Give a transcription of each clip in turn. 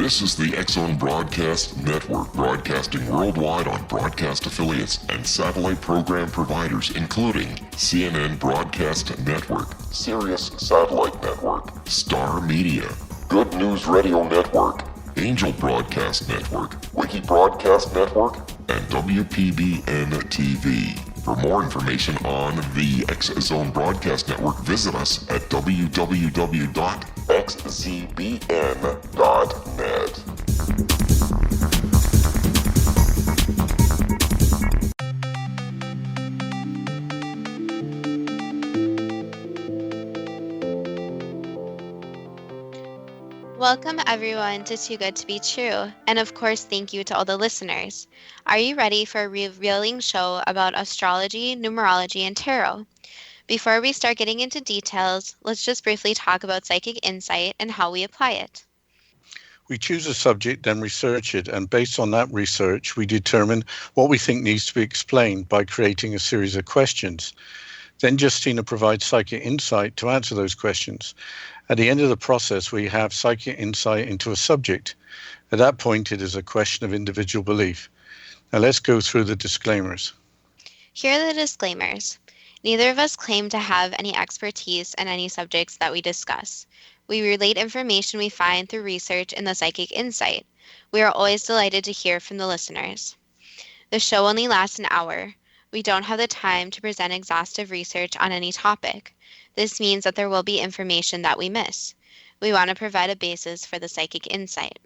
This is the X-Zone Broadcast Network, broadcasting worldwide on broadcast affiliates and satellite program providers, including CNN Broadcast Network, Sirius Satellite Network, Star Media, Good News Radio Network, Angel Broadcast Network, Wiki Broadcast Network, and WPBN TV. For more information on the X-Zone Broadcast Network, visit us at www.xzbn.net. Welcome everyone to Too Good to Be True, and of course thank you to all the listeners. Are you ready for a revealing show about astrology, numerology, and tarot? Before we start getting into details, let's just briefly talk about psychic insight and how we apply it. We choose a subject, then research it, and based on that research, we determine what we think needs to be explained by creating a series of questions. Then Justina provides psychic insight to answer those questions. At the end of the process, we have psychic insight into a subject. At that point, it is a question of individual belief. Now let's go through the disclaimers. Here are the disclaimers. Neither of us claim to have any expertise in any subjects that we discuss. We relate information we find through research and the psychic insight. We are always delighted to hear from the listeners. The show only lasts an hour. We don't have the time to present exhaustive research on any topic. This means that there will be information that we miss. We want to provide a basis for the psychic insight.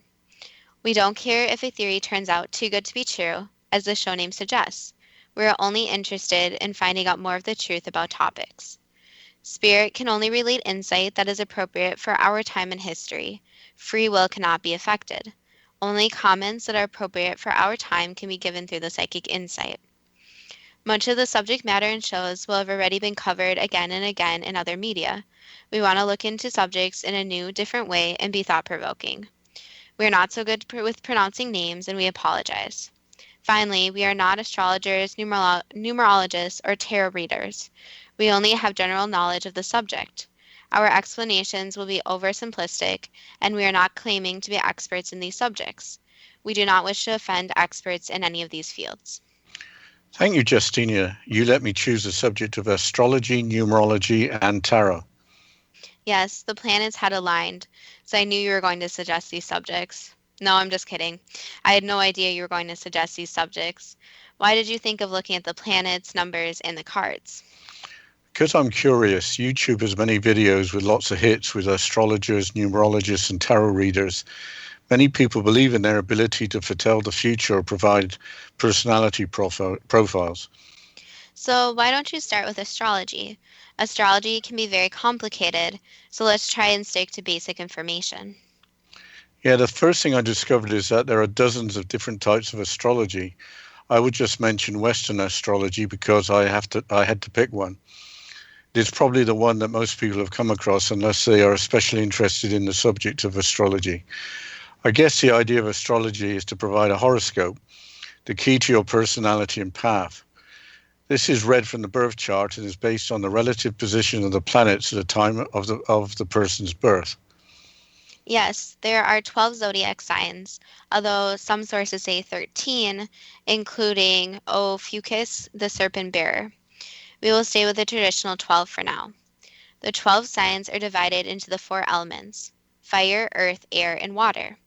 We don't care if a theory turns out too good to be true, as the show name suggests. We are only interested in finding out more of the truth about topics. Spirit can only relate insight that is appropriate for our time and history. Free will cannot be affected. Only comments that are appropriate for our time can be given through the psychic insight. Much of the subject matter in shows will have already been covered again and again in other media. We want to look into subjects in a new, different way and be thought-provoking. We are not so good with pronouncing names, and we apologize. Finally, we are not astrologers, numerologists, or tarot readers. We only have general knowledge of the subject. Our explanations will be oversimplistic, and we are not claiming to be experts in these subjects. We do not wish to offend experts in any of these fields. Thank you, Justina. You let me choose the subject of astrology, numerology, and tarot. Yes, the planets had aligned, so I knew you were going to suggest these subjects. No, I'm just kidding. I had no idea you were going to suggest these subjects. Why did you think of looking at the planets, numbers, and the cards? Because I'm curious, YouTube has many videos with lots of hits with astrologers, numerologists, and tarot readers. Many people believe in their ability to foretell the future or provide personality profiles. So why don't you start with astrology? Astrology can be very complicated, so let's try and stick to basic information. Yeah, the first thing I discovered is that there are dozens of different types of astrology. I would just mention Western astrology because I had to pick one. It is probably the one that most people have come across unless they are especially interested in the subject of astrology. I guess the idea of astrology is to provide a horoscope, the key to your personality and path. This is read from the birth chart and is based on the relative position of the planets at the time of the person's birth. Yes, there are 12 zodiac signs, although some sources say 13, including Ophiuchus, the serpent bearer. We will stay with the traditional 12 for now. The 12 signs are divided into the 4 elements: fire, earth, air, and water.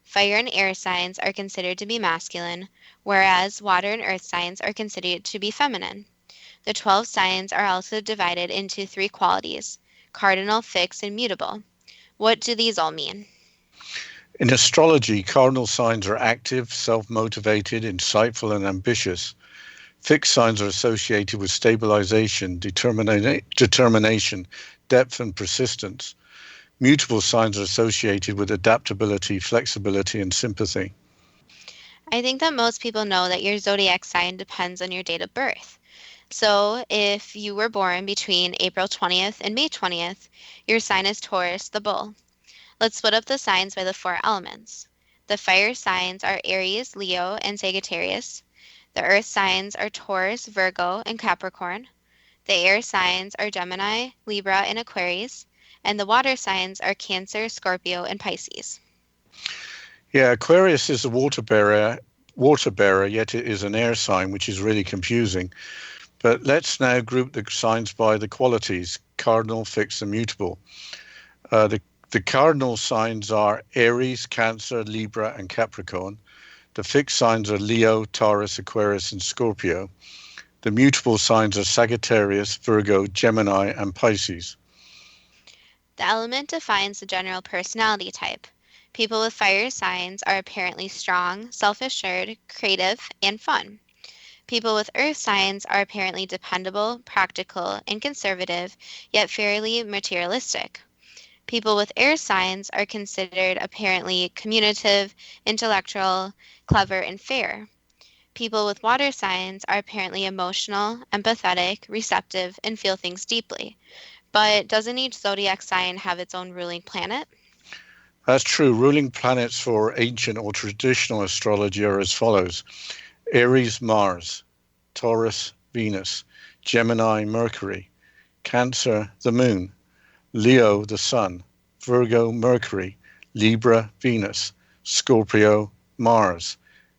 Fire and air signs are considered to be masculine, whereas water and earth signs are considered to be feminine. The 12 signs are also divided into 3 qualities: cardinal, fixed, and mutable. What do these all mean? In astrology, cardinal signs are active, self-motivated, insightful, and ambitious. Fixed signs are associated with stabilization, determination, depth, and persistence. Mutable signs are associated with adaptability, flexibility, and sympathy. I think that most people know that your zodiac sign depends on your date of birth. So if you were born between April 20th and May 20th, your sign is Taurus, the bull. Let's split up the signs by the 4 elements. The fire signs are Aries, Leo, and Sagittarius. The earth signs are Taurus, Virgo, and Capricorn. The air signs are Gemini, Libra, and Aquarius. And the water signs are Cancer, Scorpio, and Pisces. Yeah, Aquarius is a water bearer, yet it is an air sign, which is really confusing. But let's now group the signs by the qualities: cardinal, fixed, and mutable. The cardinal signs are Aries, Cancer, Libra, and Capricorn. The fixed signs are Leo, Taurus, Aquarius, and Scorpio. The mutable signs are Sagittarius, Virgo, Gemini, and Pisces. The element defines the general personality type. People with fire signs are apparently strong, self-assured, creative, and fun. People with earth signs are apparently dependable, practical, and conservative, yet fairly materialistic. People with air signs are considered apparently communicative, intellectual, clever, and fair. People with water signs are apparently emotional, empathetic, receptive, and feel things deeply. But doesn't each zodiac sign have its own ruling planet? That's true. Ruling planets for ancient or traditional astrology are as follows: Aries, Mars; Taurus, Venus; Gemini, Mercury; Cancer, the Moon; Leo, the Sun; Virgo, Mercury; Libra, Venus; Scorpio, Mars;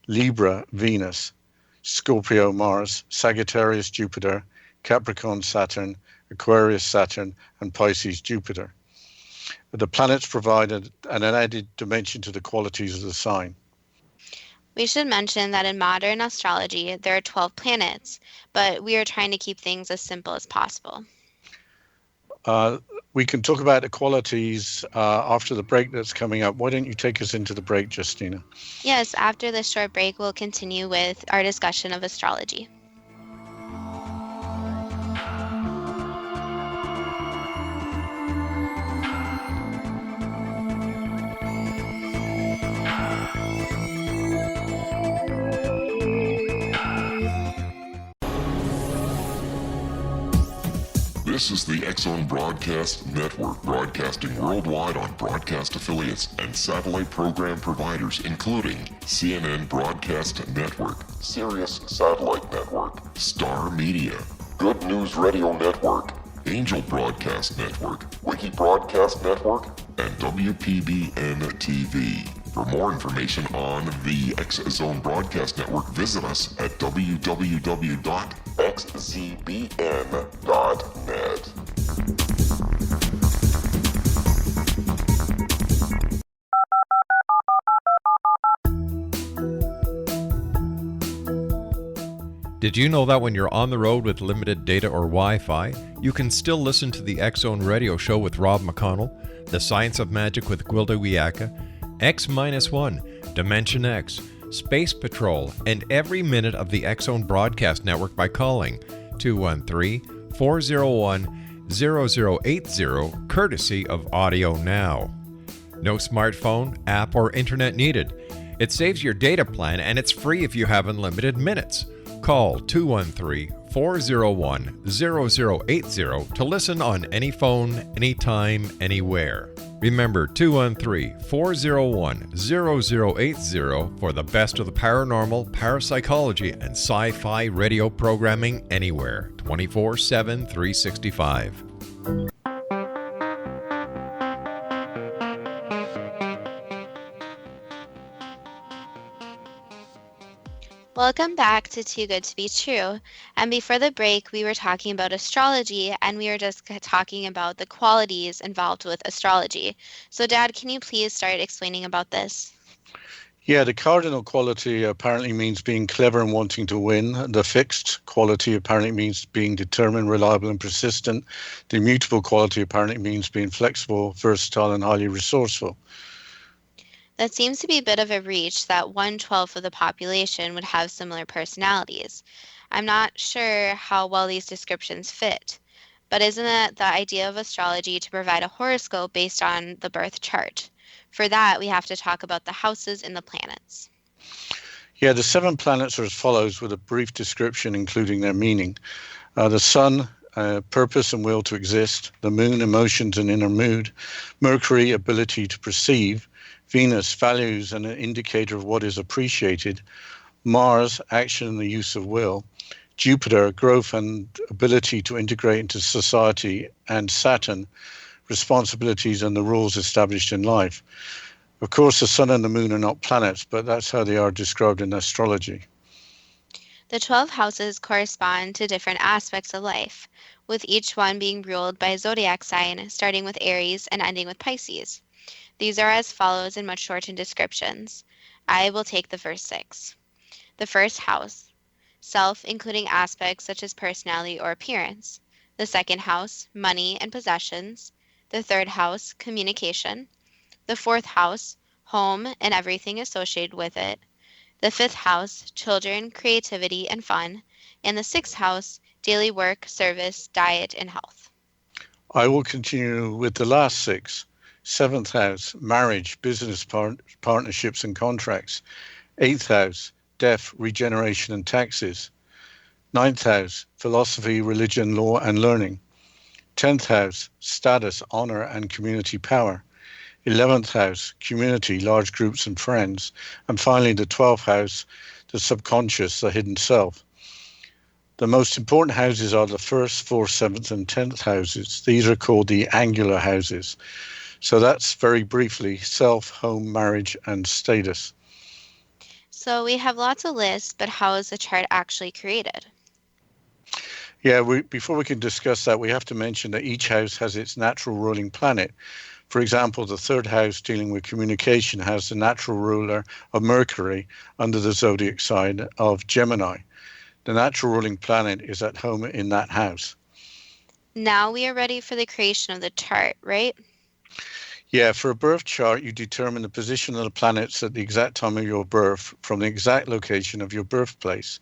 Libra, Venus; Scorpio, Mars; Sagittarius, Jupiter; Capricorn, Saturn; Aquarius, Saturn; and Pisces, Jupiter. The planets provide an added dimension to the qualities of the sign. We should mention that in modern astrology, there are 12 planets, but we are trying to keep things as simple as possible. We can talk about the qualities after the break that's coming up. Why don't you take us into the break, Justina? Yes, after this short break, we'll continue with our discussion of astrology. This is the X-Zone Broadcast Network, broadcasting worldwide on broadcast affiliates and satellite program providers, including CNN Broadcast Network, Sirius Satellite Network, Star Media, Good News Radio Network, Angel Broadcast Network, Wiki Broadcast Network, and WPBN TV. For more information on the X-Zone Broadcast Network, visit us at www.xzbn.net. Did you know that when you're on the road with limited data or Wi-Fi, you can still listen to the X-Zone Radio Show with Rob McConnell, The Science of Magic with Gwilda Wiyaka, X-1, Dimension X, Space Patrol, and every minute of the X-Zone Broadcast Network by calling 213-401-0080, courtesy of Audio Now. No smartphone, app, or internet needed. It saves your data plan and it's free if you have unlimited minutes. Call 213-401-0080 to listen on any phone, anytime, anywhere. Remember 213-401-0080 for the best of the paranormal, parapsychology, and sci-fi radio programming anywhere, 24/7, 365. Welcome back to Too Good to Be True. And before the break, we were talking about astrology, and we were just talking about the qualities involved with astrology. So, Dad, can you please start explaining about this? Yeah, the cardinal quality apparently means being clever and wanting to win. The fixed quality apparently means being determined, reliable, and persistent. The immutable quality apparently means being flexible, versatile, and highly resourceful. That seems to be a bit of a reach that 1/12 of the population would have similar personalities. I'm not sure how well these descriptions fit, but isn't it the idea of astrology to provide a horoscope based on the birth chart? For that, we have to talk about the houses in the planets. Yeah, the 7 planets are as follows, with a brief description including their meaning. The Sun, purpose and will to exist. The Moon, emotions and inner mood. Mercury, ability to perceive. Venus, values and an indicator of what is appreciated. Mars, action and the use of will. Jupiter, growth and ability to integrate into society. And Saturn, responsibilities and the rules established in life. Of course, the sun and the moon are not planets, but that's how they are described in astrology. The 12 houses correspond to different aspects of life, with each one being ruled by a zodiac sign, starting with Aries and ending with Pisces. These are as follows in much shortened descriptions. I will take the first 6. The first house, self, including aspects such as personality or appearance. The second house, money and possessions. The third house, communication. The fourth house, home and everything associated with it. The fifth house, children, creativity, and fun. And the sixth house, daily work, service, diet, and health. I will continue with the last 6. Seventh house, marriage, business partnerships and contracts. Eighth house, death, regeneration and taxes. Ninth house, philosophy, religion, law and learning. 10th house, status, honor and community power. 11th house, community, large groups and friends. And finally, the 12th house, the subconscious, the hidden self. The most important houses are the 1st, 4th, 7th and 10th houses. These are called the angular houses. So that's very briefly self, home, marriage and status. So we have lots of lists, but how is the chart actually created? Yeah, before we can discuss that, we have to mention that each house has its natural ruling planet. For example, the 3rd house dealing with communication has the natural ruler of Mercury under the zodiac sign of Gemini. The natural ruling planet is at home in that house. Now we are ready for the creation of the chart, right? Yeah, for a birth chart, you determine the position of the planets at the exact time of your birth from the exact location of your birthplace.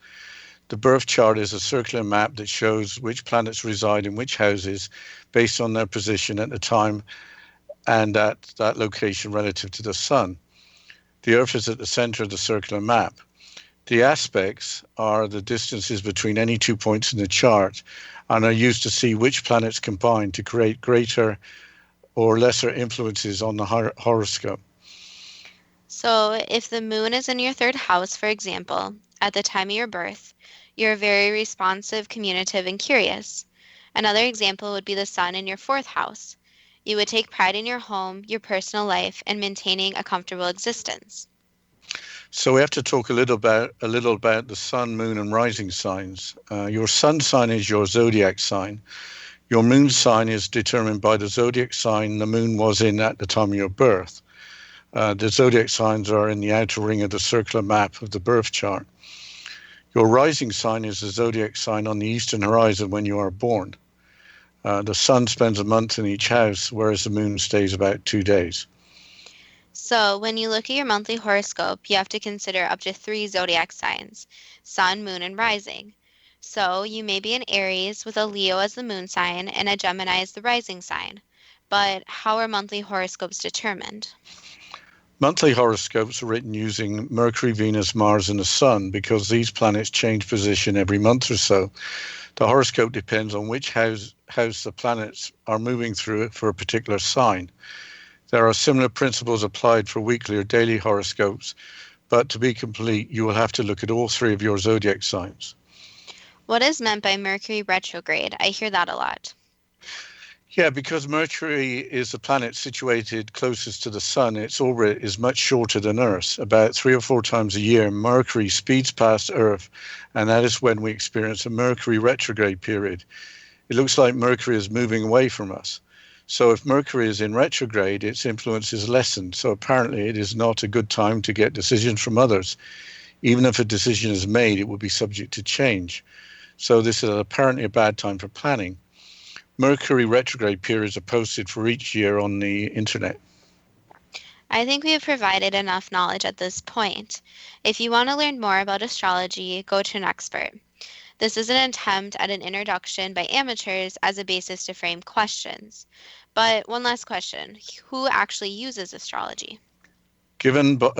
The birth chart is a circular map that shows which planets reside in which houses based on their position at the time and at that location relative to the sun. The Earth is at the center of the circular map. The aspects are the distances between any 2 points in the chart and are used to see which planets combine to create greater or lesser influences on the horoscope. So if the moon is in your 3rd house, for example, at the time of your birth, you're very responsive, communicative, and curious. Another example would be the sun in your 4th house. You would take pride in your home, your personal life, and maintaining a comfortable existence. So we have to talk a little about the sun, moon, and rising signs. Your sun sign is your zodiac sign. Your moon sign is determined by the zodiac sign the moon was in at the time of your birth. The zodiac signs are in the outer ring of the circular map of the birth chart. Your rising sign is the zodiac sign on the eastern horizon when you are born. The sun spends a month in each house, whereas the moon stays about 2 days. So when you look at your monthly horoscope, you have to consider up to 3 zodiac signs, sun, moon, and rising. So you may be an Aries with a Leo as the moon sign and a Gemini as the rising sign. But how are monthly horoscopes determined? Monthly horoscopes are written using Mercury, Venus, Mars, and the Sun because these planets change position every month or so. The horoscope depends on which house the planets are moving through it for a particular sign. There are similar principles applied for weekly or daily horoscopes, but to be complete, you will have to look at all 3 of your zodiac signs. What is meant by Mercury retrograde? I hear that a lot. Yeah, because Mercury is the planet situated closest to the Sun, its orbit is much shorter than Earth. About 3 or 4 times a year, Mercury speeds past Earth, and that is when we experience a Mercury retrograde period. It looks like Mercury is moving away from us. So if Mercury is in retrograde, its influence is lessened. So apparently it is not a good time to get decisions from others. Even if a decision is made, it will be subject to change. So this is apparently a bad time for planning. Mercury retrograde periods are posted for each year on the internet. I think we have provided enough knowledge at this point. If you want to learn more about astrology, go to an expert. This is an attempt at an introduction by amateurs as a basis to frame questions. But one last question, who actually uses astrology? Given all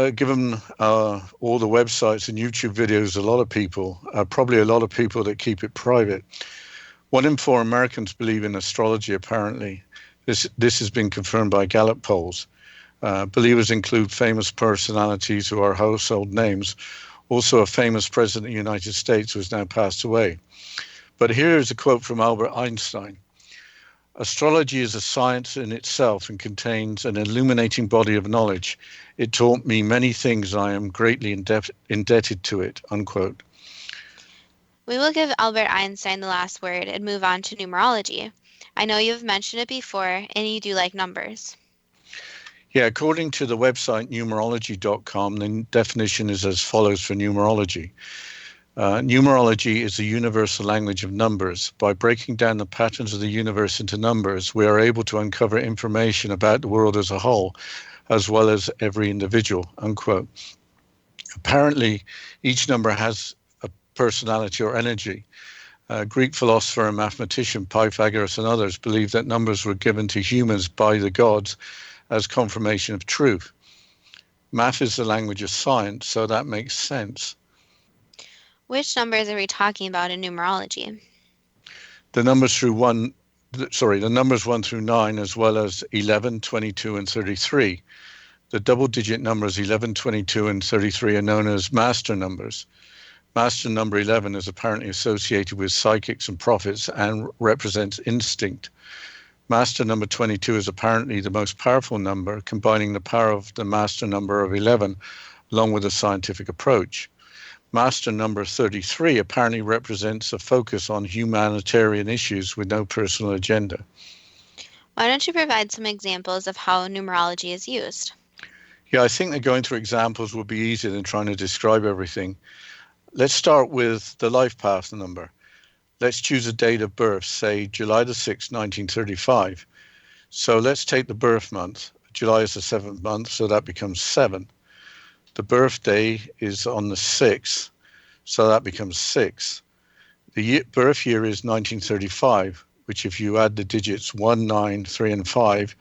the websites and YouTube videos, probably a lot of people that keep it private. 1 in 4 Americans believe in astrology, apparently. This has been confirmed by Gallup polls. Believers include famous personalities who are household names, also a famous president of the United States who has now passed away. But here is a quote from Albert Einstein. Astrology is a science in itself and contains an illuminating body of knowledge. It taught me many things. I am greatly indebted to it, unquote. We will give Albert Einstein the last word and move on to numerology. I know you've mentioned it before, and you do like numbers. Yeah, according to the website numerology.com, the definition is as follows for numerology. Numerology is the universal language of numbers. By breaking down the patterns of the universe into numbers, we are able to uncover information about the world as a whole, as well as every individual, unquote. Apparently, each number has a personality or energy. Greek philosopher and mathematician Pythagoras and others believed that numbers were given to humans by the gods as confirmation of truth. Math is the language of science, so that makes sense. Which numbers are we talking about in numerology? The numbers the numbers 1 through 9, as well as 11, 22, and 33. The double-digit numbers 11, 22, and 33 are known as master numbers. Master number 11 is apparently associated with psychics and prophets and represents instinct. Master number 22 is apparently the most powerful number, combining the power of the master number of 11 along with a scientific approach. Master number 33 apparently represents a focus on humanitarian issues with no personal agenda. Why don't you provide some examples of how numerology is used? Yeah, I think that going through examples would be easier than trying to describe everything. Let's start with the life path number. Let's choose a date of birth, say July the 6th, 1935. So let's take the birth month. July is the 7th month, so that becomes 7. The birthday is on the 6th, so that becomes 6. The birth year is 1935, which if you add the digits 1, 9, 3, and 5,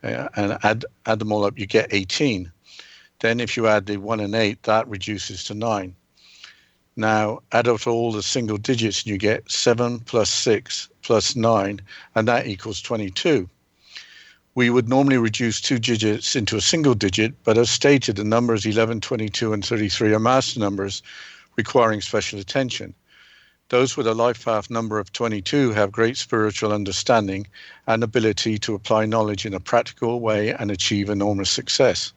and add them all up, you get 18. Then if you add the 1 and 8, that reduces to 9. Now add up all the single digits and you get 7 plus 6 plus 9, and that equals 22. We would normally reduce 2 digits into a single digit, but as stated, the numbers 11, 22, and 33 are master numbers requiring special attention. Those with a life path number of 22 have great spiritual understanding and ability to apply knowledge in a practical way and achieve enormous success.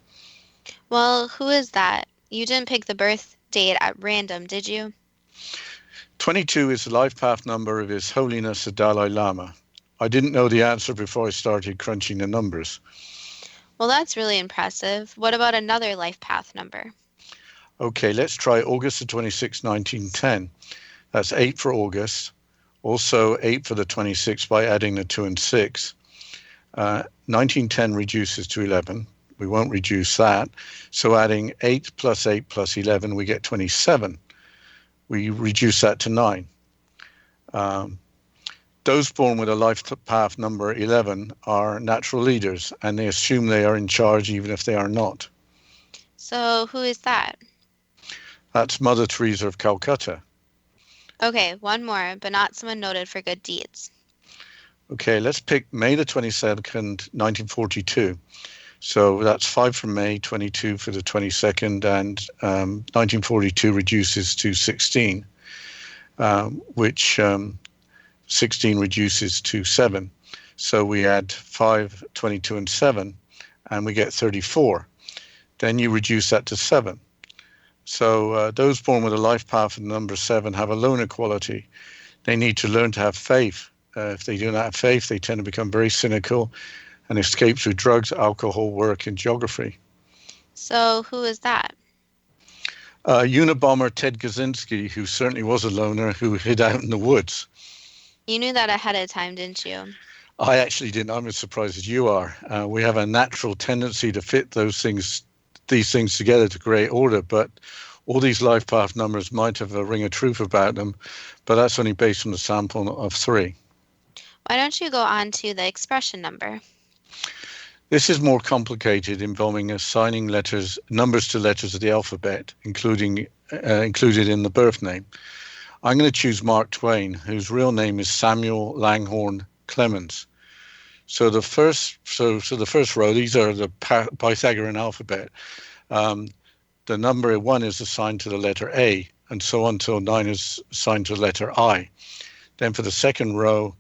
Well, who is that? You didn't pick the birth date at random, did you? 22 is the life path number of His Holiness the Dalai Lama. I didn't know the answer before I started crunching the numbers. Well, that's really impressive. What about another life path number? Okay, let's try August the 26th, 1910. That's 8 for August. Also 8 for the 26th by adding the 2 and 6. 1910 reduces to 11. We won't reduce that. So adding 8 plus 11, we get 27. We reduce that to 9. Those born with a life path number 11 are natural leaders, and they assume they are in charge even if they are not. So who is that? That's Mother Teresa of Calcutta. Okay, one more, but not someone noted for good deeds. Okay, let's pick May the 22nd, 1942. So that's 5 for May, 22 for the 22nd, and 1942 reduces to 16, which 16 reduces to 7. So we add 5, 22, and 7, and we get 34. Then you reduce that to 7. So those born with a life path of number 7 have a loner quality. They need to learn to have faith. If they do not have faith, they tend to become very cynical and escape through drugs, alcohol, work, and geography. So who is that? Unabomber Ted Kaczynski, who certainly was a loner who hid out in the woods. You knew that ahead of time, didn't you? I actually didn't. I'm as surprised as you are. We have a natural tendency to fit these things together to create order, but all these life path numbers might have a ring of truth about them, but that's only based on the sample of 3. Why don't you go on to the expression number? This is more complicated, involving assigning numbers to letters of the alphabet, included in the birth name. I'm going to choose Mark Twain, whose real name is Samuel Langhorne Clemens. So the first row, these are the Pythagorean alphabet. The number 1 is assigned to the letter A, and so on until 9 is assigned to the letter I. Then for the second row,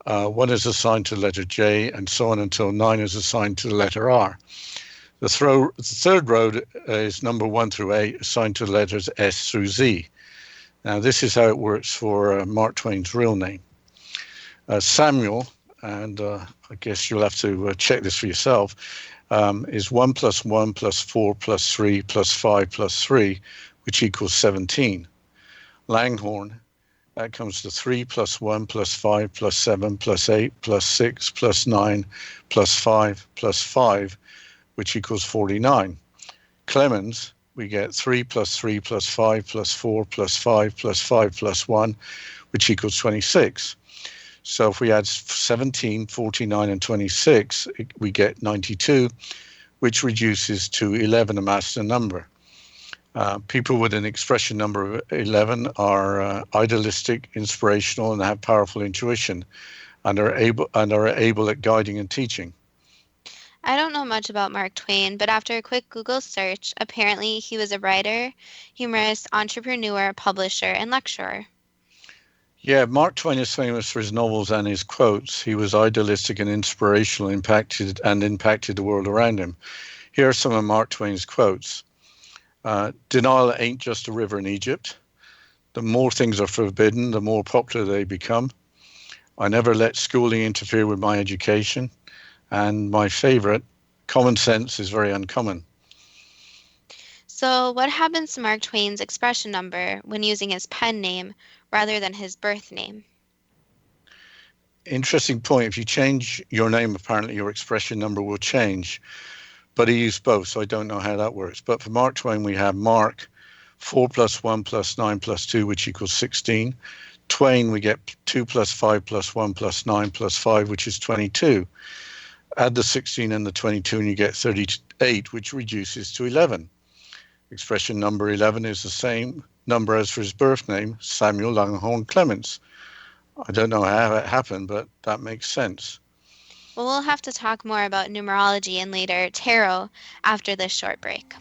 1 is assigned to the letter J, and so on until 9 is assigned to the letter R. The third row is number 1 through 8, assigned to the letters S through Z. Now, this is how it works for Mark Twain's real name. Samuel, and I guess you'll have to check this for yourself, is 1 plus 1 plus 4 plus 3 plus 5 plus 3, which equals 17. Langhorne, that comes to 3 plus 1 plus 5 plus 7 plus 8 plus 6 plus 9 plus 5 plus 5, which equals 49. Clemens, we get 3 plus 3 plus 5 plus 4 plus 5 plus 5 plus 1, which equals 26. So if we add 17, 49, and 26, we get 92, which reduces to 11, a master number. People with an expression number of 11 are idealistic, inspirational, and have powerful intuition, and are able at guiding and teaching. I don't know much about Mark Twain, but after a quick Google search, apparently he was a writer, humorist, entrepreneur, publisher, and lecturer. Yeah, Mark Twain is famous for his novels and his quotes. He was idealistic and inspirational, impacted the world around him. Here are some of Mark Twain's quotes. Denial ain't just a river in Egypt. The more things are forbidden, the more popular they become. I never let schooling interfere with my education. And my favorite, common sense is very uncommon. So what happens to Mark Twain's expression number when using his pen name rather than his birth name? Interesting point. If you change your name, apparently your expression number will change. But he used both, so I don't know how that works. But for Mark Twain, we have Mark, 4 plus 1 plus 9 plus 2, which equals 16. Twain, we get 2 plus 5 plus 1 plus 9 plus 5, which is 22. Add the 16 and the 22 and you get 38, which reduces to 11. Expression number 11 is the same number as for his birth name, Samuel Langhorne Clemens. I don't know how it happened, but that makes sense. Well, we'll have to talk more about numerology and later tarot after this short break.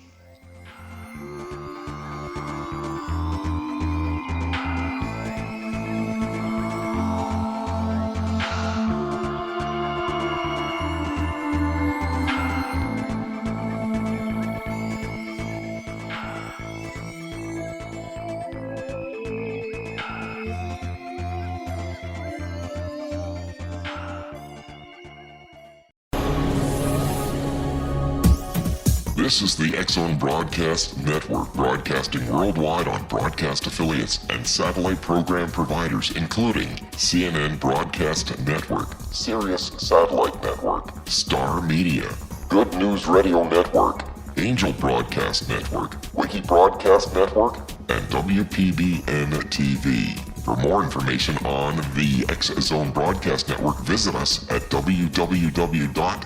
This is the X-Zone Broadcast Network, broadcasting worldwide on broadcast affiliates and satellite program providers, including CNN Broadcast Network, Sirius Satellite Network, Star Media, Good News Radio Network, Angel Broadcast Network, Wiki Broadcast Network, and WPBN TV. For more information on the X-Zone Broadcast Network, visit us at www.xzbn.net.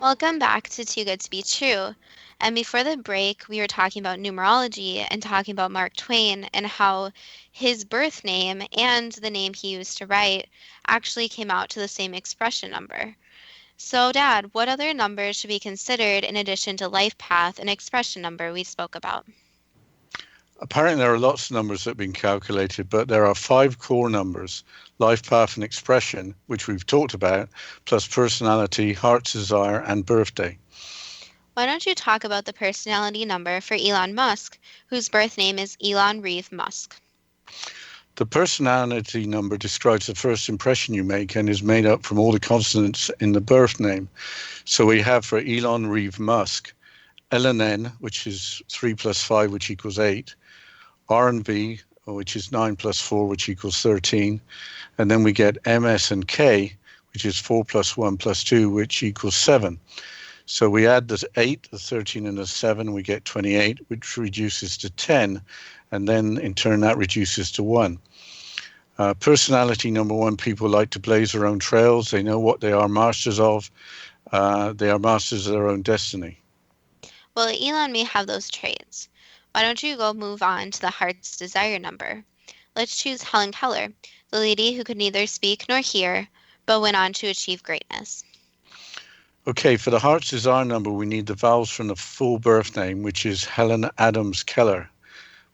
Welcome back to Too Good to Be True. And before the break, we were talking about numerology and talking about Mark Twain and how his birth name and the name he used to write actually came out to the same expression number. So, Dad, what other numbers should be considered in addition to life path and expression number we spoke about? Apparently there are lots of numbers that have been calculated, but there are 5 core numbers: life path and expression, which we've talked about, plus personality, heart's desire, and birthday. Why don't you talk about the personality number for Elon Musk, whose birth name is Elon Reeve Musk? The personality number describes the first impression you make and is made up from all the consonants in the birth name. So we have for Elon Reeve Musk, LNN, which is 3 plus 5, which equals 8, R&V, which is 9 plus 4, which equals 13, and then we get MS and K, which is 4 plus 1 plus 2, which equals 7. So we add the 8, the 13, and the 7, we get 28, which reduces to 10, and then in turn that reduces to 1. Personality number 1, people like to blaze their own trails. They know what they are masters of. They are masters of their own destiny. Well, Elon may have those traits, Why don't you go move on to the heart's desire number? Let's choose Helen Keller, the lady who could neither speak nor hear, but went on to achieve greatness. Okay, for the heart's desire number, we need the vowels from the full birth name, which is Helen Adams Keller,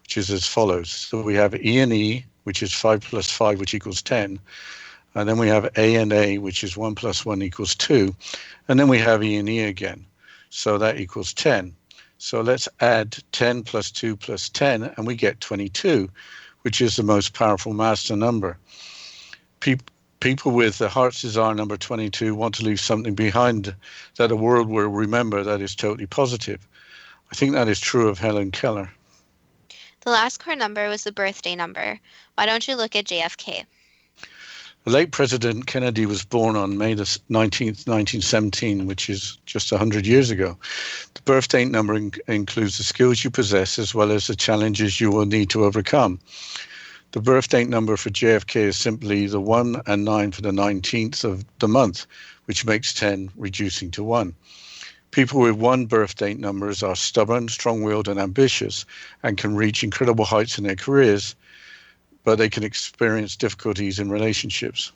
which is as follows. So we have E and E, which is 5 plus 5, which equals 10. And then we have A and A, which is 1 plus 1 equals 2. And then we have E and E again. So that equals 10. So let's add 10 plus 2 plus 10, and we get 22, which is the most powerful master number. People with the heart's desire number 22 want to leave something behind that the world will remember that is totally positive. I think that is true of Helen Keller. The last core number was the birthday number. Why don't you look at JFK? The late President Kennedy was born on May the 19th, 1917, which is just 100 years ago. The birth date number includes the skills you possess as well as the challenges you will need to overcome. The birth date number for JFK is simply the 1 and 9 for the 19th of the month, which makes 10, reducing to 1. People with 1 birth date numbers are stubborn, strong-willed, and ambitious, and can reach incredible heights in their careers, but they can experience difficulties in relationships.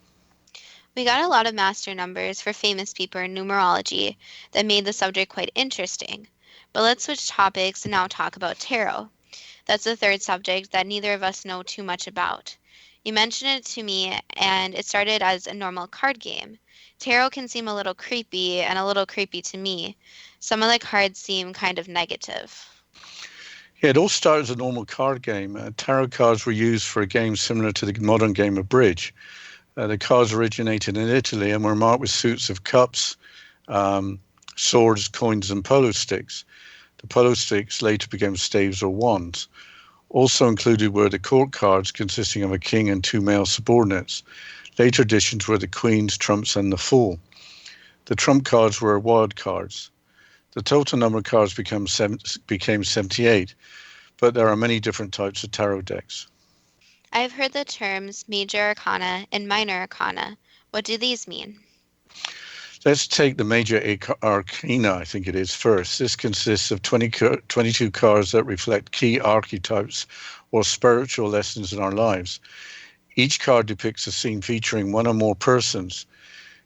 We got a lot of master numbers for famous people in numerology that made the subject quite interesting. But let's switch topics and now talk about tarot. That's the third subject that neither of us know too much about. You mentioned it to me, and it started as a normal card game. Tarot can seem a little creepy and a little creepy to me. Some of the cards seem kind of negative. Yeah, it all started as a normal card game. Tarot cards were used for a game similar to the modern game of bridge. The cards originated in Italy and were marked with suits of cups, swords, coins, and polo sticks. The polo sticks later became staves or wands. Also included were the court cards consisting of a king and 2 male subordinates. Later editions were the queens, trumps, and the fool. The trump cards were wild cards. The total number of cards became 78, but there are many different types of tarot decks. I've heard the terms major arcana and minor arcana. What do these mean? Let's take the major arcana, I think it is, first. This consists of 22 cards that reflect key archetypes or spiritual lessons in our lives. Each card depicts a scene featuring one or more persons.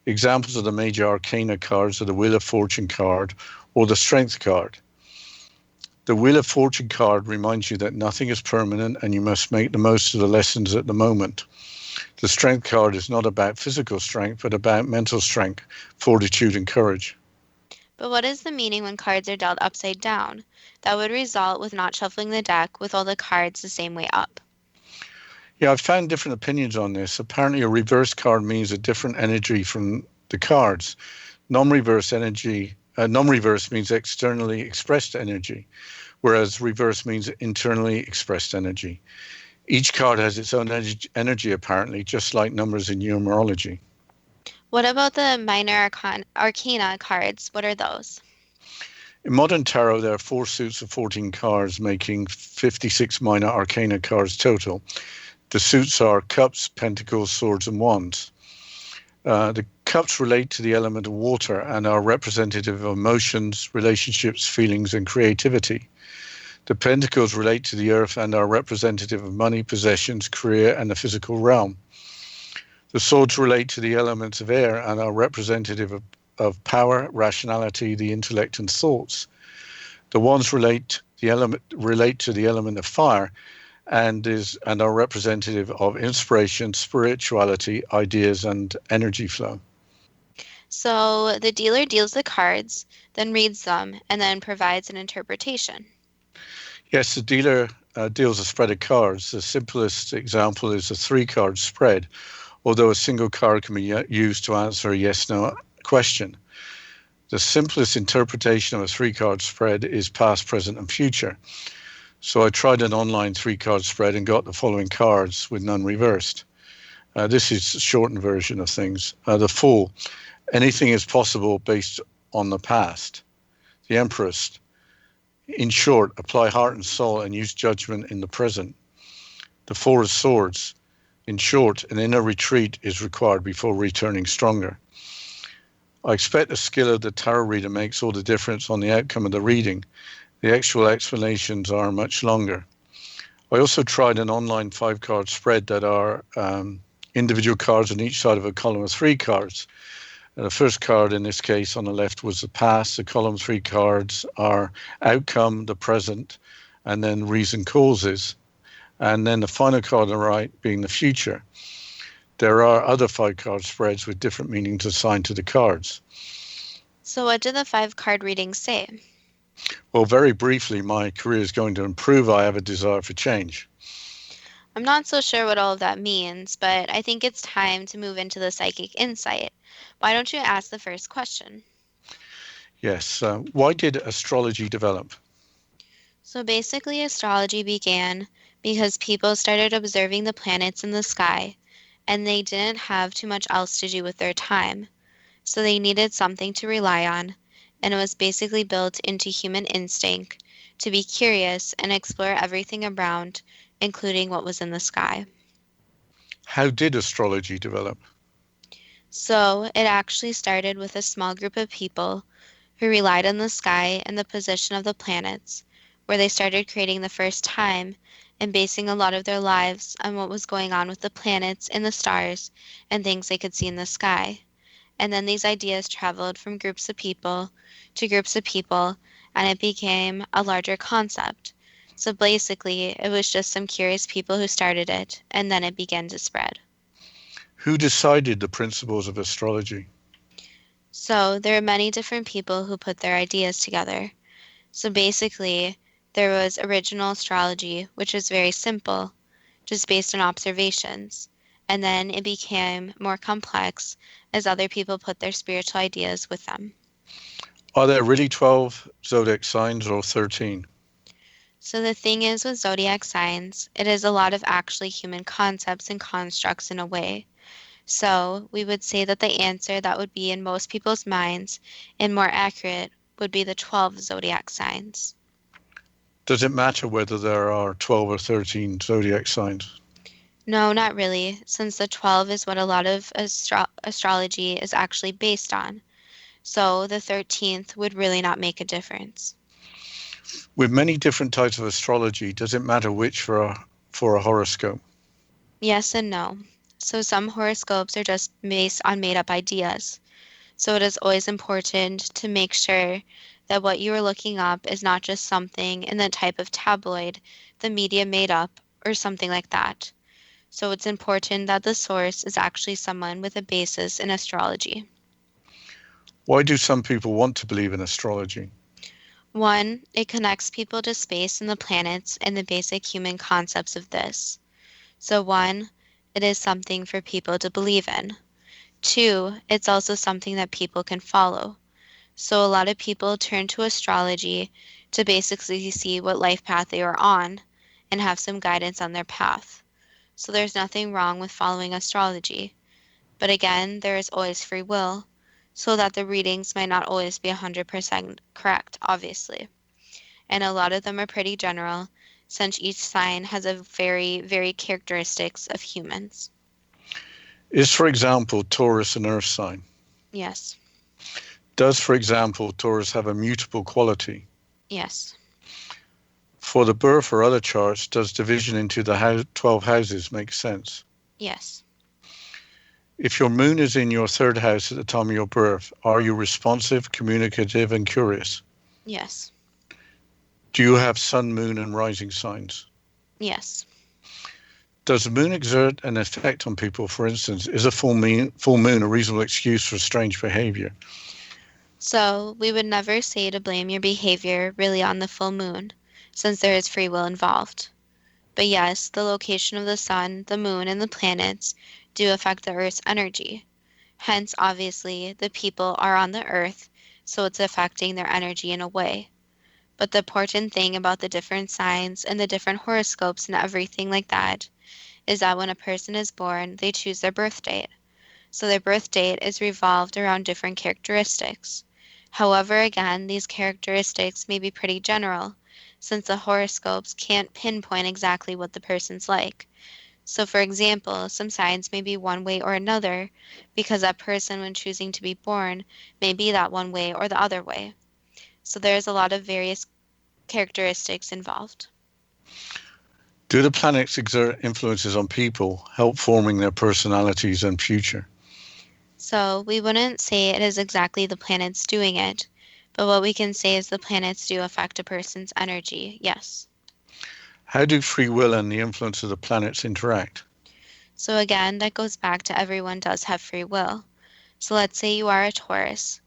Examples of the major arcana cards are the Wheel of Fortune card or the Strength card. The Wheel of Fortune card reminds you that nothing is permanent and you must make the most of the lessons at the moment. The Strength card is not about physical strength, but about mental strength, fortitude, and courage. But what is the meaning when cards are dealt upside down? That would result with not shuffling the deck with all the cards the same way up. Yeah, I've found different opinions on this. Apparently, a reverse card means a different energy from the cards. Non-reverse means externally expressed energy, whereas reverse means internally expressed energy. Each card has its own energy, apparently, just like numbers in numerology. What about the minor arcana cards? What are those? In modern tarot, there are 4 suits of 14 cards, making 56 minor arcana cards total. The suits are cups, pentacles, swords, and wands. The cups relate to the element of water and are representative of emotions, relationships, feelings, and creativity. The pentacles relate to the earth and are representative of money, possessions, career, and the physical realm. The swords relate to the elements of air and are representative of power, rationality, the intellect, and thoughts. The wands relate to the element of fire and are representative of inspiration, spirituality, ideas, and energy flow. So the dealer deals the cards, then reads them, and then provides an interpretation. Yes, the dealer deals a spread of cards. The simplest example is a 3-card spread, although a single card can be used to answer a yes-no question. The simplest interpretation of a 3-card spread is past, present, and future. So I tried an online 3-card spread and got the following cards with none reversed. This is a shortened version of things. The Fool, anything is possible based on the past. The Empress, in short, apply heart and soul and use judgment in the present. The 4 of Swords, in short, an inner retreat is required before returning stronger. I expect the skill of the tarot reader makes all the difference on the outcome of the reading. The actual explanations are much longer. I also tried an online 5-card spread that are individual cards on each side of a column of 3 cards. The first card in this case on the left was the past. The column 3 cards are outcome, the present, and then reason causes. And then the final card on the right being the future. There are other 5-card spreads with different meanings assigned to the cards. So what did the 5-card readings say? Well, very briefly, my career is going to improve. I have a desire for change. I'm not so sure what all of that means, but I think it's time to move into the psychic insight. Why don't you ask the first question? Yes. Why did astrology develop? So basically, astrology began because people started observing the planets in the sky, and they didn't have too much else to do with their time. So they needed something to rely on, and it was basically built into human instinct to be curious and explore everything around, including what was in the sky. How did astrology develop? So it actually started with a small group of people who relied on the sky and the position of the planets, where they started creating the first time and basing a lot of their lives on what was going on with the planets and the stars and things they could see in the sky. And then these ideas traveled from groups of people to groups of people, and it became a larger concept. So basically, it was just some curious people who started it, and then it began to spread. Who decided the principles of astrology? So there are many different people who put their ideas together. So basically, there was original astrology, which was very simple, just based on observations. And then it became more complex as other people put their spiritual ideas with them. Are there really 12 zodiac signs or 13? So the thing is with zodiac signs, it is a lot of actually human concepts and constructs in a way. So we would say that the answer that would be in most people's minds and more accurate would be the 12 zodiac signs. Does it matter whether there are 12 or 13 zodiac signs? No, not really, since the 12 is what a lot of astrology is actually based on. So the 13th would really not make a difference. With many different types of astrology, does it matter which for a horoscope? Yes and no. So some horoscopes are just based on made-up ideas. So it is always important to make sure that what you are looking up is not just something in the type of tabloid the media made up or something like that. So it's important that the source is actually someone with a basis in astrology. Why do some people want to believe in astrology? 1, it connects people to space and the planets and the basic human concepts of this. So 1, it is something for people to believe in. 2, it's also something that people can follow. So a lot of people turn to astrology to basically see what life path they are on and have some guidance on their path. So there's nothing wrong with following astrology. But again, there is always free will, so that the readings might not always be 100% correct, obviously. And a lot of them are pretty general, since each sign has a very, very characteristics of humans. Is, for example, Taurus an earth sign? Yes. Does, for example, Taurus have a mutable quality? Yes. For the birth or other charts, does division into the 12 houses make sense? Yes. If your moon is in your 3rd house at the time of your birth, are you responsive, communicative, and curious? Yes. Do you have sun, moon, and rising signs? Yes. Does the moon exert an effect on people? For instance, is a full moon a reasonable excuse for strange behavior? So we would never say to blame your behavior really on the full moon, since there is free will involved. But yes, the location of the sun, the moon, and the planets do affect the Earth's energy. Hence, obviously, the people are on the Earth, so it's affecting their energy in a way. But the important thing about the different signs and the different horoscopes and everything like that is that when a person is born, they choose their birth date. So their birth date is revolved around different characteristics. However, again, these characteristics may be pretty general, since the horoscopes can't pinpoint exactly what the person's like. So for example, some signs may be one way or another, because that person when choosing to be born may be that one way or the other way. So there's a lot of various characteristics involved. Do the planets exert influences on people, help forming their personalities and future? So we wouldn't say it is exactly the planets doing it, but what we can say is the planets do affect a person's energy, yes. How do free will and the influence of the planets interact? So again, that goes back to everyone does have free will. So let's say you are a Taurus.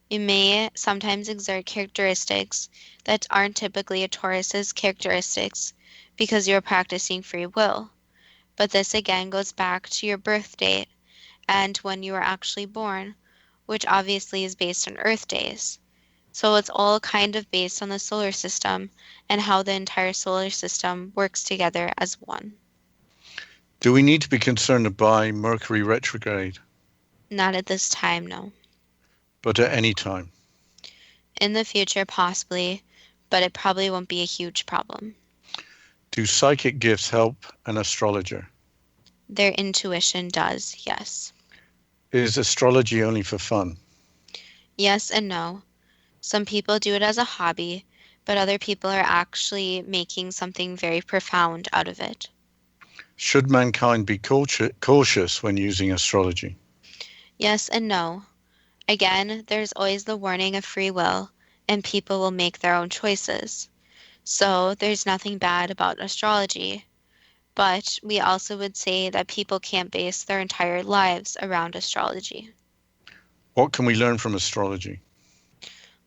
You may sometimes exert characteristics that aren't typically a Taurus's characteristics because you're practicing free will. But this again goes back to your birth date and when you were actually born, which obviously is based on Earth days. So it's all kind of based on the solar system and how the entire solar system works together as one. Do we need to be concerned by Mercury retrograde? Not at this time, no. But at any time? In the future, possibly, but it probably won't be a huge problem. Do psychic gifts help an astrologer? Their intuition does, yes. Is astrology only for fun? Yes and no. Some people do it as a hobby, but other people are actually making something very profound out of it. Should mankind be cautious when using astrology? Yes and no. Again, there's always the warning of free will, and people will make their own choices. So there's nothing bad about astrology. But we also would say that people can't base their entire lives around astrology. What can we learn from astrology?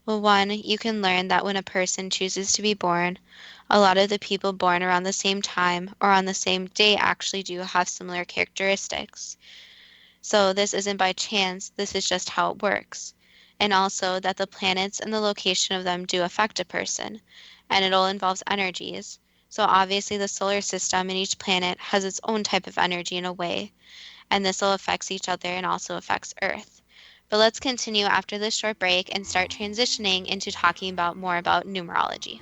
Well, one, you can learn that when a person chooses to be born, a lot of the people born around the same time or on the same day actually do have similar characteristics. So this isn't by chance, this is just how it works. And also that the planets and the location of them do affect a person, and it all involves energies. So obviously the solar system and each planet has its own type of energy in a way, and this all affects each other and also affects Earth. But let's continue after this short break and start transitioning into talking more about numerology.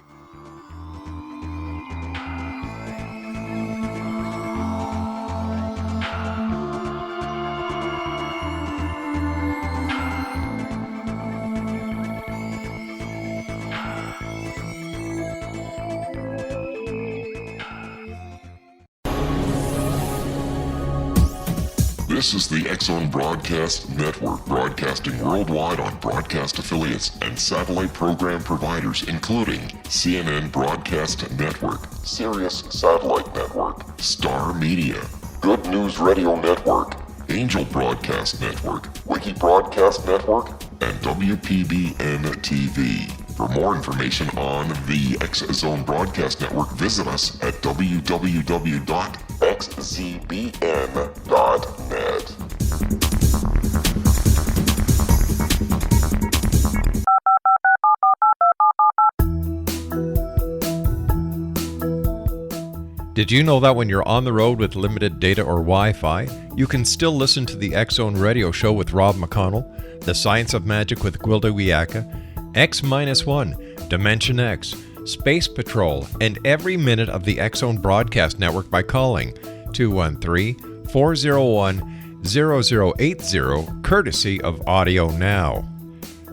This is the X-Zone Broadcast Network, broadcasting worldwide on broadcast affiliates and satellite program providers, including CNN Broadcast Network, Sirius Satellite Network, Star Media, Good News Radio Network, Angel Broadcast Network, Wiki Broadcast Network, and WPBN TV. For more information on the X-Zone Broadcast Network, visit us at www.xzbn.net. Did you know that when you're on the road with limited data or Wi-Fi, you can still listen to the X-Zone Radio Show with Rob McConnell, The Science of Magic with Gwilda Wiyaka, X-1, Dimension X, Space Patrol, and every minute of the X-Zone Broadcast Network by calling 213-401-0080, courtesy of Audio Now.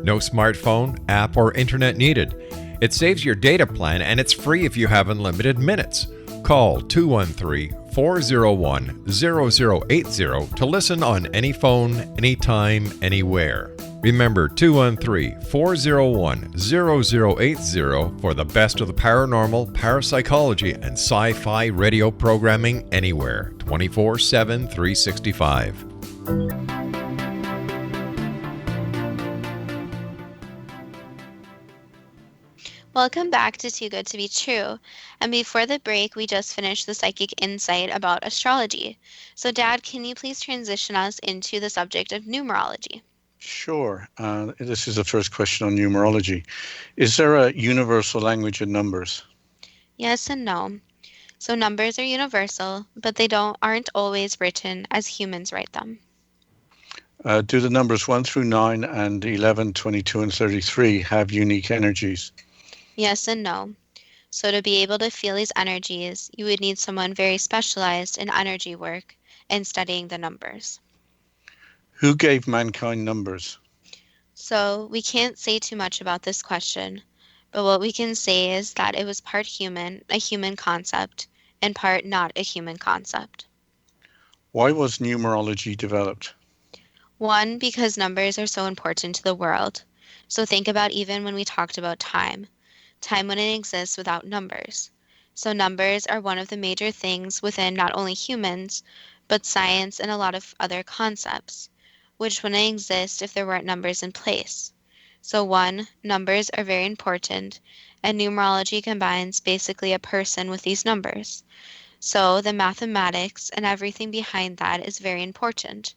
No smartphone, app, or internet needed. It saves your data plan and it's free if you have unlimited minutes. Call 213-401-0080 to listen on any phone, anytime, anywhere. Remember 213-401-0080 for the best of the paranormal, parapsychology, and sci-fi radio programming anywhere, 24/7, 365. Welcome back to Too Good to Be True. And before the break, we just finished the psychic insight about astrology. So, Dad, can you please transition us into the subject of numerology? Sure. This is the first question on numerology. Is there a universal language in numbers? Yes and no. So numbers are universal, but they aren't always written as humans write them. Do the numbers 1 through 9 and 11, 22, and 33 have unique energies? Yes and no. So to be able to feel these energies, you would need someone very specialized in energy work and studying the numbers. Who gave mankind numbers? So we can't say too much about this question, But what we can say is that it was part human, a human concept, and part not a human concept. Why was numerology developed? One, because numbers are so important to the world. So think about even when we talked about time. Time wouldn't exist without numbers. So numbers are one of the major things within not only humans, but science and a lot of other concepts, which wouldn't exist if there weren't numbers in place. So one, numbers are very important, and numerology combines basically a person with these numbers. So the mathematics and everything behind that is very important.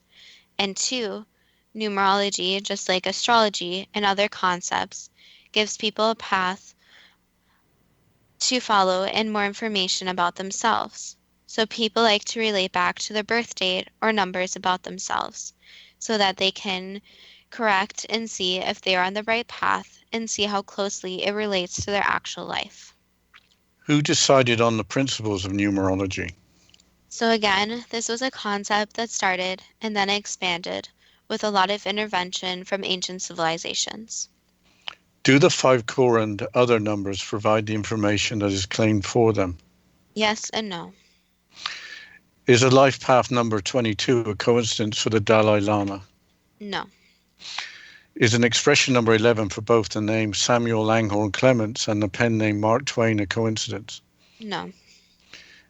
And two, numerology, just like astrology and other concepts, gives people a path to follow and more information about themselves. So people like to relate back to their birth date or numbers about themselves so that they can correct and see if they are on the right path and see how closely it relates to their actual life. Who decided on the principles of numerology? So again, this was a concept that started and then expanded with a lot of intervention from ancient civilizations. Do the 5 core and other numbers provide the information that is claimed for them? Yes and no. Is a life path number 22 a coincidence for the Dalai Lama? No. Is an expression number 11 for both the name Samuel Langhorne Clements and the pen name Mark Twain a coincidence? No.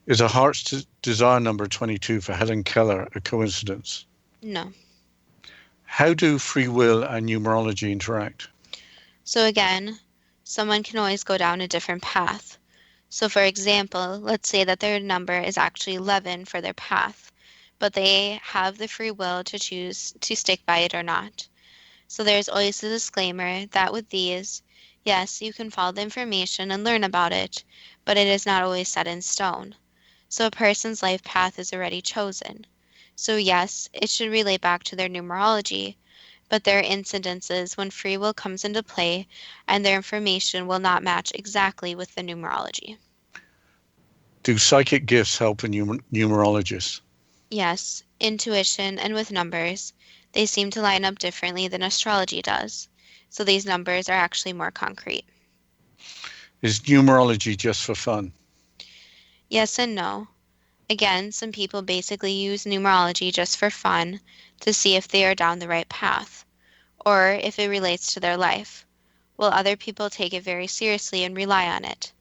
Is a heart's desire number 22 for Helen Keller a coincidence? No. How do free will and numerology interact? So again, someone can always go down a different path. So for example, let's say that their number is actually 11 for their path, but they have the free will to choose to stick by it or not. So there's always a disclaimer that with these, yes, you can follow the information and learn about it, but it is not always set in stone. So a person's life path is already chosen. So yes, it should relate back to their numerology, but there are incidences when free will comes into play and their information will not match exactly with the numerology. Do psychic gifts help a numerologist? Yes, intuition and with numbers, they seem to line up differently than astrology does. So these numbers are actually more concrete. Is numerology just for fun? Yes and no. Again, some people basically use numerology just for fun to see if they are down the right path or if it relates to their life, while other people take it very seriously and rely on it.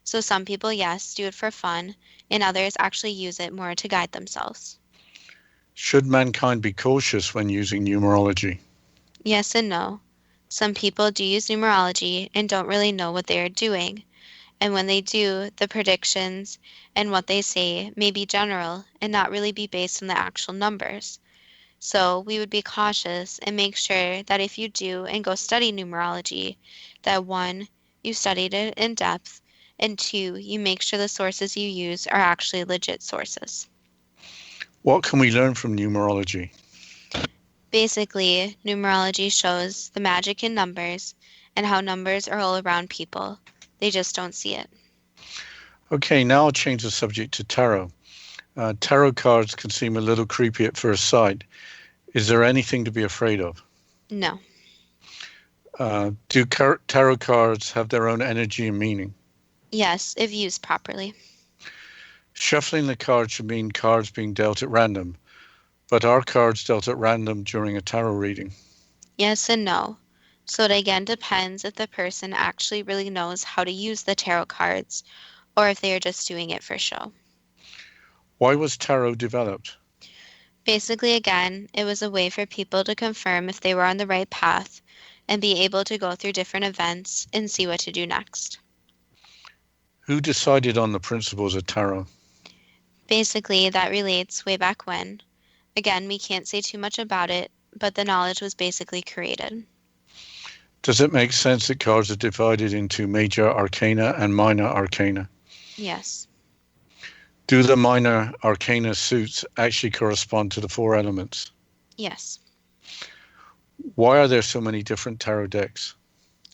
So some people, yes, do it for fun, and others actually use it more to guide themselves. Should mankind be cautious when using numerology? Yes and no. Some people do use numerology and don't really know what they are doing. And when they do, the predictions and what they say may be general and not really be based on the actual numbers. So we would be cautious and make sure that if you do and go study numerology, that one, you studied it in depth, and two, you make sure the sources you use are actually legit sources. What can we learn from numerology? Basically, numerology shows the magic in numbers and how numbers are all around people. They just don't see it. Okay, now I'll change the subject to tarot. Tarot cards can seem a little creepy at first sight. Is there anything to be afraid of? No. Do tarot cards have their own energy and meaning? Yes, if used properly. Shuffling the cards should mean cards being dealt at random, but are cards dealt at random during a tarot reading? Yes and no. So it again depends if the person actually really knows how to use the tarot cards or if they are just doing it for show. Why was tarot developed? Basically, again, it was a way for people to confirm if they were on the right path and be able to go through different events and see what to do next. Who decided on the principles of tarot? Basically, that relates way back when. Again, we can't say too much about it, but the knowledge was basically created. Does it make sense that cards are divided into major arcana and minor arcana? Yes. Do the minor arcana suits actually correspond to the 4 elements? Yes. Why are there so many different tarot decks?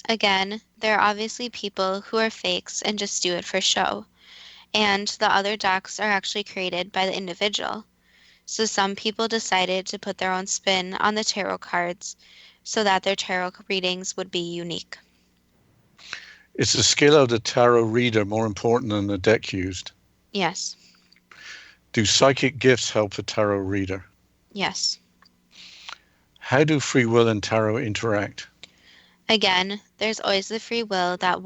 Again, there are obviously people who are fakes and just do it for show. And the other decks are actually created by the individual. So some people decided to put their own spin on the tarot cards so that their tarot readings would be unique. Is the skill of the tarot reader more important than the deck used? Yes. Do psychic gifts help a tarot reader? Yes. How do free will and tarot interact? Again, there's always the free will that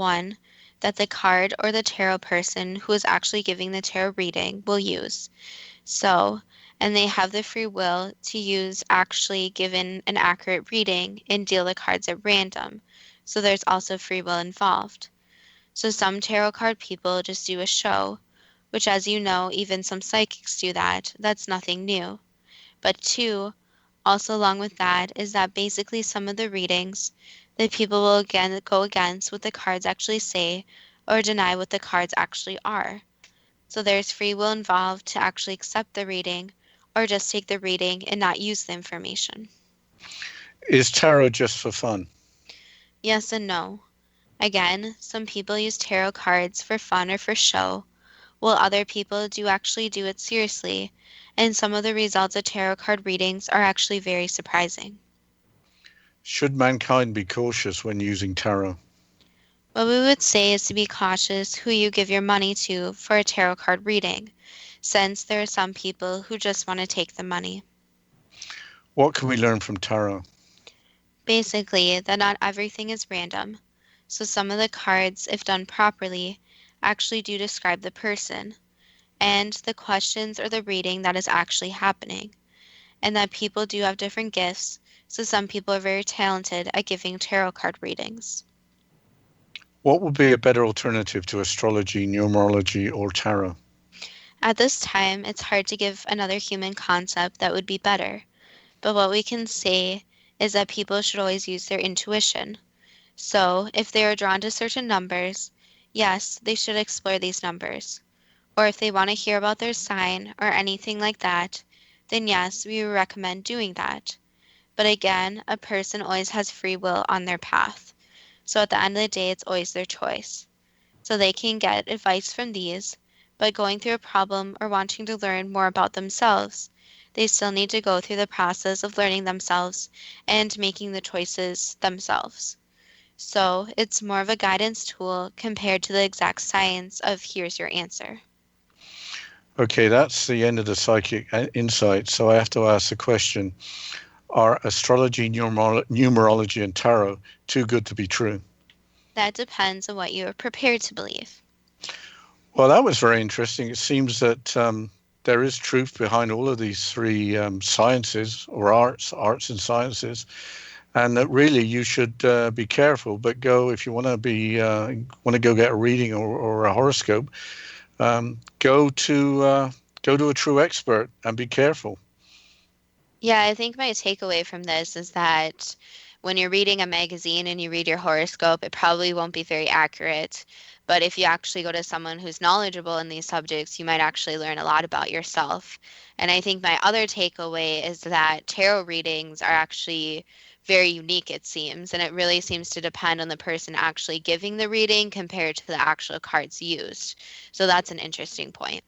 the card or the tarot person who is actually giving the tarot reading will use. So, and they have the free will to use actually given an accurate reading and deal the cards at random. So there's also free will involved. So some tarot card people just do a show, which, as you know, even some psychics do that. That's nothing new. But two, also along with that, is that basically some of the readings that people will again go against what the cards actually say or deny what the cards actually are. So there's free will involved to actually accept the reading or just take the reading and not use the information. Is tarot just for fun? Yes and no. Again, some people use tarot cards for fun or for show, while other people do actually do it seriously, and some of the results of tarot card readings are actually very surprising. Should mankind be cautious when using tarot? What we would say is to be cautious who you give your money to for a tarot card reading, since there are some people who just want to take the money. What can we learn from tarot? Basically, that not everything is random. So some of the cards, if done properly, actually do describe the person and the questions or the reading that is actually happening, and that people do have different gifts, so some people are very talented at giving tarot card readings. What would be a better alternative to astrology, numerology, or tarot? At this time, it's hard to give another human concept that would be better, but what we can say is that people should always use their intuition. So, if they are drawn to certain numbers, yes, they should explore these numbers. Or if they want to hear about their sign or anything like that, then yes, we would recommend doing that. But again, a person always has free will on their path. So at the end of the day, it's always their choice. So they can get advice from these, but going through a problem or wanting to learn more about themselves, they still need to go through the process of learning themselves and making the choices themselves. So it's more of a guidance tool compared to the exact science of here's your answer. Okay, that's the end of the psychic insight. So I have to ask the question, are astrology, numerology, and tarot too good to be true? That depends on what you are prepared to believe. Well, that was very interesting. It seems that there is truth behind all of these three sciences or arts and sciences, and that really you should be careful. But if you want to go get a reading or a horoscope, go to a true expert and be careful. Yeah, I think my takeaway from this is that when you're reading a magazine and you read your horoscope, it probably won't be very accurate. But if you actually go to someone who's knowledgeable in these subjects, you might actually learn a lot about yourself. And I think my other takeaway is that tarot readings are actually very unique, it seems, and it really seems to depend on the person actually giving the reading compared to the actual cards used. So that's an interesting point.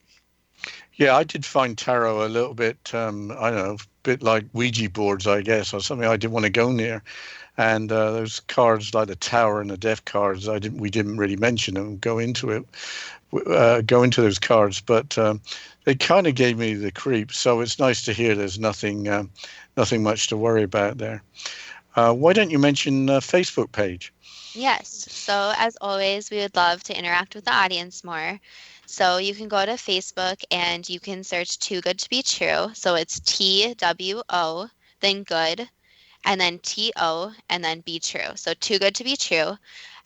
Yeah, I did find tarot a little bit, I don't know, a bit like Ouija boards, I guess, or something I didn't want to go near. And those cards like the Tower and the Death cards, we didn't really mention them, go into those cards, but they kind of gave me the creeps. So it's nice to hear there's nothing much to worry about there. Why don't you mention Facebook page? Yes. So, as always, we would love to interact with the audience more. So, you can go to Facebook and you can search Too Good to Be True. So, it's TWO, then good, and then TO, and then be true. So, Too Good to Be True.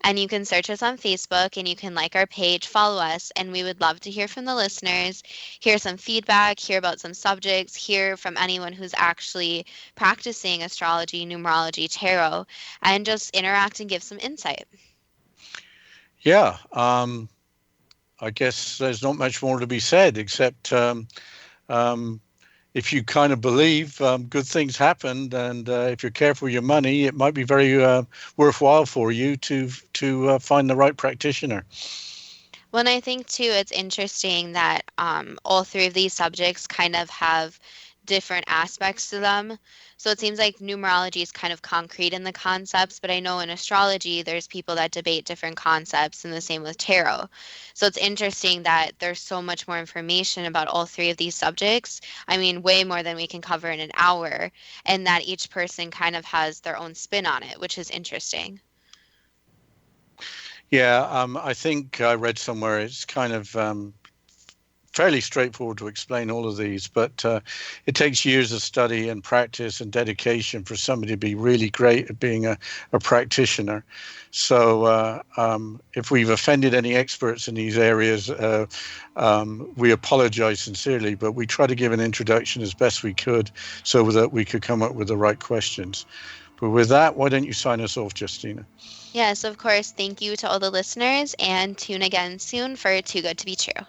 And you can search us on Facebook and you can like our page, follow us, and we would love to hear from the listeners, hear some feedback, hear about some subjects, hear from anyone who's actually practicing astrology, numerology, tarot, and just interact and give some insight. Yeah, I guess there's not much more to be said except if you kind of believe good things happen, and if you're careful with your money, it might be very worthwhile for you to find the right practitioner. Well, and I think too, it's interesting that all three of these subjects kind of have different aspects to them. So it seems like numerology is kind of concrete in the concepts, but I know in astrology there's people that debate different concepts, and the same with tarot. So it's interesting that there's so much more information about all three of these subjects. I mean, way more than we can cover in an hour, and that each person kind of has their own spin on it, which is interesting. Yeah, I think I read somewhere it's kind of fairly straightforward to explain all of these, but it takes years of study and practice and dedication for somebody to be really great at being a practitioner. So if we've offended any experts in these areas, we apologize sincerely, but we try to give an introduction as best we could so that we could come up with the right questions. But with that, why don't you sign us off, Justina? Yes, of course. Thank you to all the listeners, and tune again soon for Too Good to Be True.